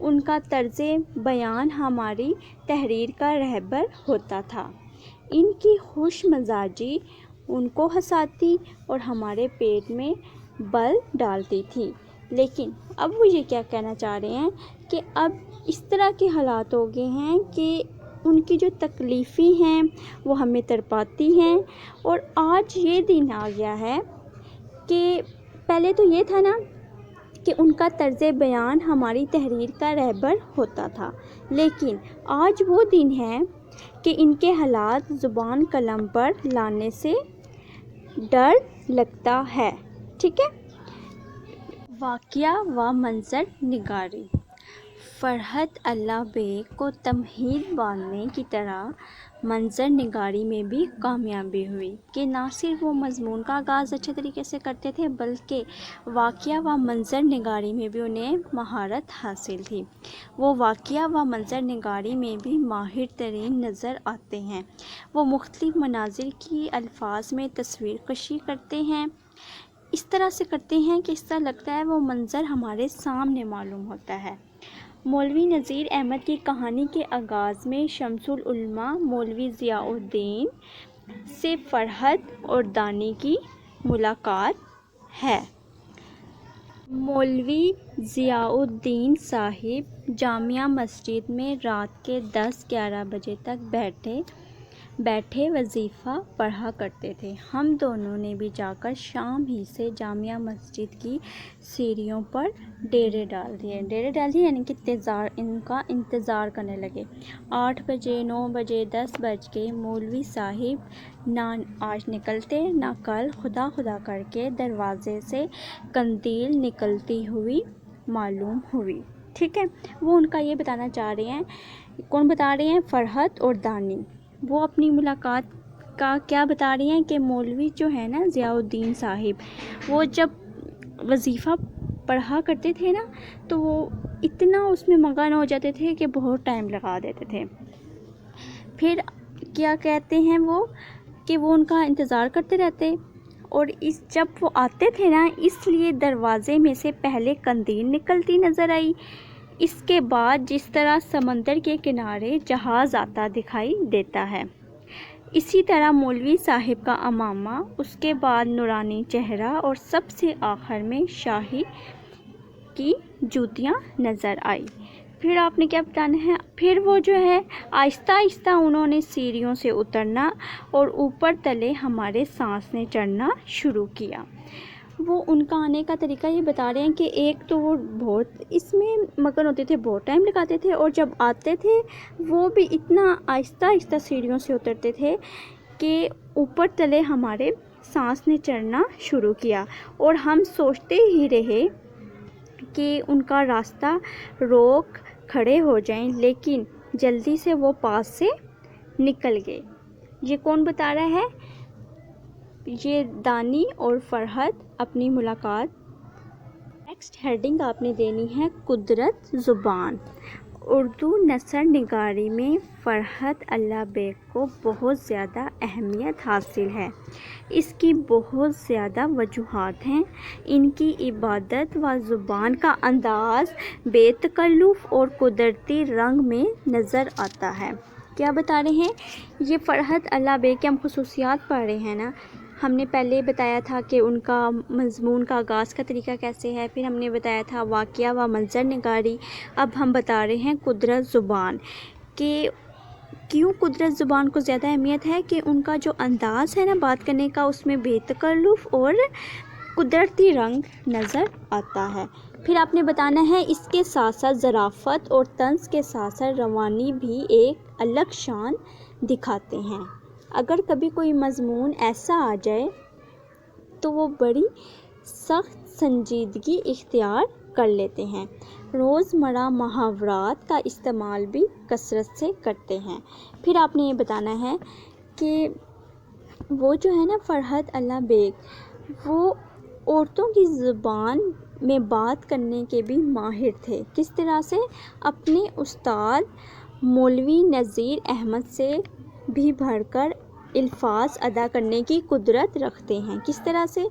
ان کا طرز بیان ہماری تحریر کا رہبر ہوتا تھا۔ ان کی خوش مزاجی ان کو ہنساتی اور ہمارے پیٹ میں بل ڈالتی تھی۔ لیکن اب وہ یہ کیا کہنا چاہ رہے ہیں کہ اب اس طرح کے حالات ہو گئے ہیں کہ ان کی جو تکلیفیں ہیں وہ ہمیں تڑپاتی ہیں، اور آج یہ دن آ گیا ہے کہ پہلے تو یہ تھا نا کہ ان کا طرز بیان ہماری تحریر کا رہبر ہوتا تھا، لیکن آج وہ دن ہے کہ ان کے حالات زبان قلم پر لانے سے ڈر لگتا ہے۔ ٹھیک ہے، واقعہ و منظر نگاری۔ فرحت اللہ بیگ کو تمہید باندھنے کی طرح منظر نگاری میں بھی کامیابی ہوئی کہ نہ صرف وہ مضمون کا آغاز اچھے طریقے سے کرتے تھے بلکہ واقعہ و منظر نگاری میں بھی انہیں مہارت حاصل تھی۔ وہ واقعہ و منظر نگاری میں بھی ماہر ترین نظر آتے ہیں۔ وہ مختلف مناظر کی الفاظ میں تصویر کشی کرتے ہیں، اس طرح سے کرتے ہیں کہ اس طرح لگتا ہے وہ منظر ہمارے سامنے معلوم ہوتا ہے۔ مولوی نذیر احمد کی کہانی کے آغاز میں شمس العلماء مولوی ضیاء الدین سے فرحت اور دانی کی ملاقات ہے۔ مولوی ضیاء الدین صاحب جامع مسجد میں رات کے 10-11 بجے تک بیٹھے وظیفہ پڑھا کرتے تھے۔ ہم دونوں نے بھی جا کر شام ہی سے جامع مسجد کی سیڑھیوں پر ڈیرے ڈال دیے یعنی کہ ان کا انتظار کرنے لگے۔ 8 بجے، 9 بجے، 10 بج کے مولوی صاحب نہ آج نکلتے نہ کل، خدا خدا کر کے دروازے سے قندیل نکلتی ہوئی معلوم ہوئی۔ ٹھیک ہے، وہ ان کا یہ بتانا چاہ رہے ہیں، کون بتا رہے ہیں؟ فرحت اور دانی۔ وہ اپنی ملاقات کا کیا بتا رہی ہیں کہ مولوی جو ہے نا ضیاء الدین صاحب، وہ جب وظیفہ پڑھا کرتے تھے نا تو وہ اتنا اس میں مگن ہو جاتے تھے کہ بہت ٹائم لگا دیتے تھے۔ پھر کیا کہتے ہیں وہ کہ وہ ان کا انتظار کرتے رہتے، اور جب وہ آتے تھے نا اس لیے دروازے میں سے پہلے قندیل نکلتی نظر آئی، اس کے بعد جس طرح سمندر کے کنارے جہاز آتا دکھائی دیتا ہے، اسی طرح مولوی صاحب کا عمامہ، اس کے بعد نورانی چہرہ، اور سب سے آخر میں شاہی کی جوتیاں نظر آئی۔ پھر آپ نے کیا بتانا ہے؟ پھر وہ جو ہے آہستہ آہستہ انہوں نے سیڑھیوں سے اترنا اور اوپر تلے ہمارے سانس نے چڑھنا شروع کیا۔ وہ ان کا آنے کا طریقہ یہ بتا رہے ہیں کہ ایک تو وہ بہت اس میں مگن ہوتے تھے، بہت ٹائم لگاتے تھے، اور جب آتے تھے وہ بھی اتنا آہستہ آہستہ سیڑھیوں سے اترتے تھے کہ اوپر تلے ہمارے سانس نے چڑھنا شروع کیا، اور ہم سوچتے ہی رہے کہ ان کا راستہ روک کھڑے ہو جائیں، لیکن جلدی سے وہ پاس سے نکل گئے۔ یہ کون بتا رہا ہے؟ یہ دانی اور فرحت اپنی ملاقات۔ نیکسٹ ہیڈنگ آپ نے دینی ہے قدرت زبان۔ اردو نثر نگاری میں فرحت اللہ بیگ کو بہت زیادہ اہمیت حاصل ہے۔ اس کی بہت زیادہ وجوہات ہیں۔ ان کی عبادت و زبان کا انداز بے تکلف اور قدرتی رنگ میں نظر آتا ہے۔ کیا بتا رہے ہیں؟ یہ فرحت اللہ بیگ کے ہم خصوصیات پڑھ رہے ہیں نا۔ ہم نے پہلے بتایا تھا کہ ان کا مضمون کا آغاز کا طریقہ کیسے ہے، پھر ہم نے بتایا تھا واقعہ و منظر نگاری، اب ہم بتا رہے ہیں قدرت زبان کہ کیوں قدرت زبان کو زیادہ اہمیت ہے، کہ ان کا جو انداز ہے نا بات کرنے کا اس میں بے تکلف اور قدرتی رنگ نظر آتا ہے۔ پھر آپ نے بتانا ہے اس کے ساتھ ساتھ ظرافت اور طنز کے ساتھ ساتھ روانی بھی ایک الگ شان دکھاتے ہیں۔ اگر کبھی کوئی مضمون ایسا آ جائے تو وہ بڑی سخت سنجیدگی اختیار کر لیتے ہیں۔ روزمرہ محاورات کا استعمال بھی کثرت سے کرتے ہیں۔ پھر آپ نے یہ بتانا ہے کہ وہ جو ہے نا فرحت اللہ بیگ، وہ عورتوں کی زبان میں بات کرنے کے بھی ماہر تھے۔ کس طرح سے؟ اپنے استاد مولوی نذیر احمد سے بھی بڑھ کر الفاظ ادا کرنے کی قدرت رکھتے ہیں۔ کس طرح سے؟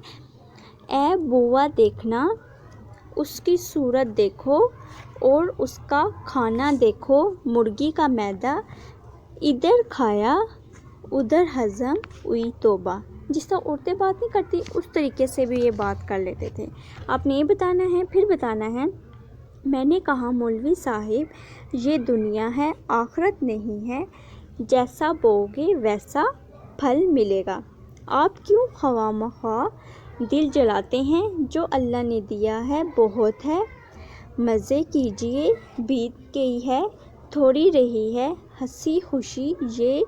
اے بوا دیکھنا اس کی صورت دیکھو اور اس کا کھانا دیکھو، مرغی کا میدا، ادھر کھایا ادھر ہضم ہوئی توبہ۔ جس طرح عورتیں بات نہیں کرتی اس طریقے سے بھی یہ بات کر لیتے تھے۔ آپ نے یہ بتانا ہے، پھر بتانا ہے میں نے کہا مولوی صاحب یہ دنیا ہے آخرت نہیں ہے، جیسا بوگے ویسا پھل ملے گا، آپ کیوں خواہ مخواہ دل جلاتے ہیں، جو اللہ نے دیا ہے بہت ہے، مزے کیجئے بیت گئی ہے تھوڑی رہی ہے، ہنسی خوشی یہ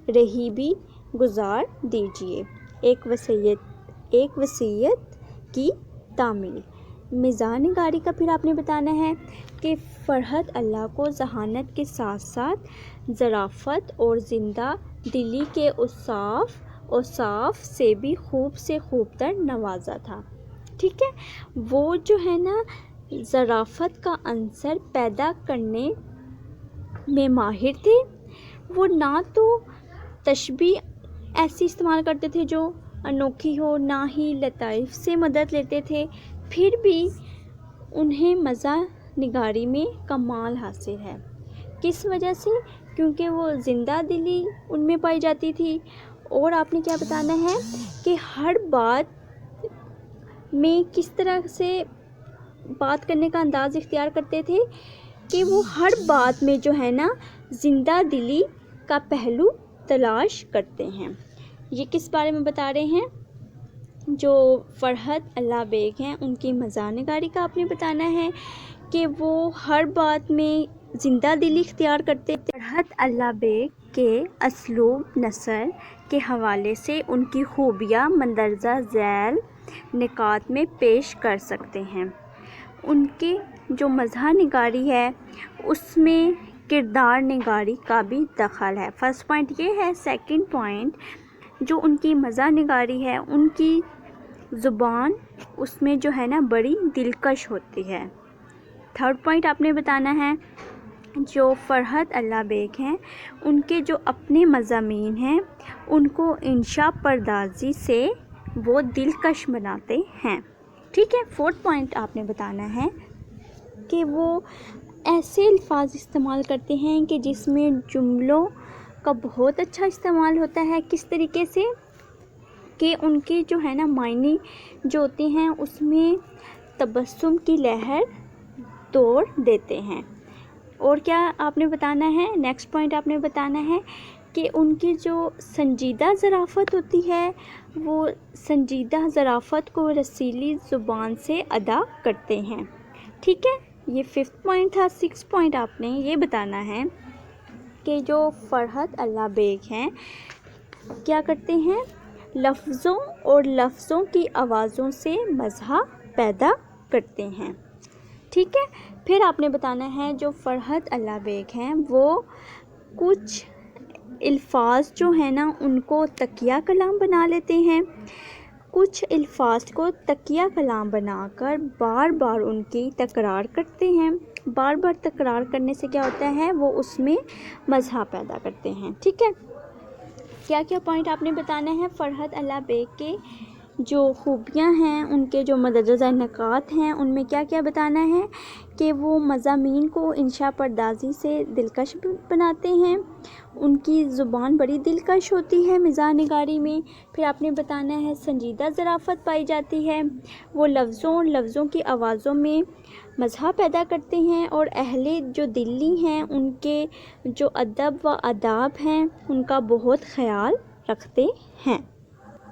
رہی بھی گزار دیجئے، ایک وصیت کی تعمیل۔ مزاح نگاری کا پھر آپ نے بتانا ہے کہ فرحت اللہ کو ذہانت کے ساتھ ساتھ ظرافت اور زندہ دلی کے اوصاف سے بھی خوب سے خوب تر نوازا تھا۔ ٹھیک ہے، وہ جو ہے نا ظرافت کا عنصر پیدا کرنے میں ماہر تھے۔ وہ نہ تو تشبیہ ایسی استعمال کرتے تھے جو انوکھی ہو، نہ ہی لطائف سے مدد لیتے تھے، پھر بھی انہیں مزاح نگاری میں کمال حاصل ہے۔ کس وجہ سے؟ کیونکہ وہ زندہ دلی ان میں پائی جاتی تھی۔ اور آپ نے کیا بتانا ہے کہ ہر بات میں کس طرح سے بات کرنے کا انداز اختیار کرتے تھے کہ وہ ہر بات میں جو ہے نا زندہ دلی کا پہلو تلاش کرتے ہیں۔ یہ کس بارے میں بتا رہے ہیں؟ جو فرحت اللہ بیگ ہیں ان کی مزاح نگاری کا آپ نے بتانا ہے کہ وہ ہر بات میں زندہ دلی اختیار کرتے تھے۔ فرحت اللہ بیگ کے اسلوب نثر کے حوالے سے ان کی خوبیاں مندرجہ ذیل نکات میں پیش کر سکتے ہیں۔ ان کی جو مزاح نگاری ہے اس میں کردار نگاری کا بھی دخل ہے۔ فرسٹ پوائنٹ یہ ہے۔ سیکنڈ پوائنٹ جو ان کی مزاح نگاری ہے ان کی زبان اس میں جو ہے نا بڑی دلکش ہوتی ہے۔ تھرڈ پوائنٹ آپ نے بتانا ہے جو فرحت اللہ بیگ ہیں ان کے جو اپنے مضامین ہیں ان کو انشاء پردازی سے وہ دلکش بناتے ہیں۔ ٹھیک ہے، فورتھ پوائنٹ آپ نے بتانا ہے کہ وہ ایسے الفاظ استعمال کرتے ہیں کہ جس میں جملوں کا بہت اچھا استعمال ہوتا ہے۔ کس طریقے سے؟ کہ ان کے جو ہے نا معنی جو ہوتے ہیں اس میں تبسم کی لہر توڑ دیتے ہیں۔ اور کیا آپ نے بتانا ہے؟ نیکسٹ پوائنٹ آپ نے بتانا ہے کہ ان کی جو سنجیدہ ظرافت ہوتی ہے وہ سنجیدہ ظرافت کو رسیلی زبان سے ادا کرتے ہیں۔ ٹھیک ہے، یہ ففتھ پوائنٹ تھا۔ سکس پوائنٹ آپ نے یہ بتانا ہے کہ جو فرحت اللہ بیگ ہیں کیا کرتے ہیں؟ لفظوں اور لفظوں کی آوازوں سے مزاح پیدا کرتے ہیں۔ ٹھیک ہے، پھر آپ نے بتانا ہے جو فرحت اللہ بیگ ہیں وہ کچھ الفاظ جو ہیں نا ان کو تکیہ کلام بنا لیتے ہیں۔ کچھ الفاظ کو تکیہ کلام بنا کر بار بار ان کی تکرار کرتے ہیں۔ بار بار تکرار کرنے سے کیا ہوتا ہے؟ وہ اس میں مزاح پیدا کرتے ہیں۔ ٹھیک ہے، کیا کیا پوائنٹ آپ نے بتانا ہے؟ فرحت اللہ بیگ کے جو خوبیاں ہیں ان کے جو مندرجہ نکات ہیں ان میں کیا کیا بتانا ہے کہ وہ مضامین کو انشاء پردازی سے دلکش بناتے ہیں، ان کی زبان بڑی دلکش ہوتی ہے مزاح نگاری میں۔ پھر آپ نے بتانا ہے سنجیدہ ظرافت پائی جاتی ہے، وہ لفظوں کی آوازوں میں مزاح پیدا کرتے ہیں، اور اہل جو دلی ہیں ان کے جو ادب و آداب ہیں ان کا بہت خیال رکھتے ہیں۔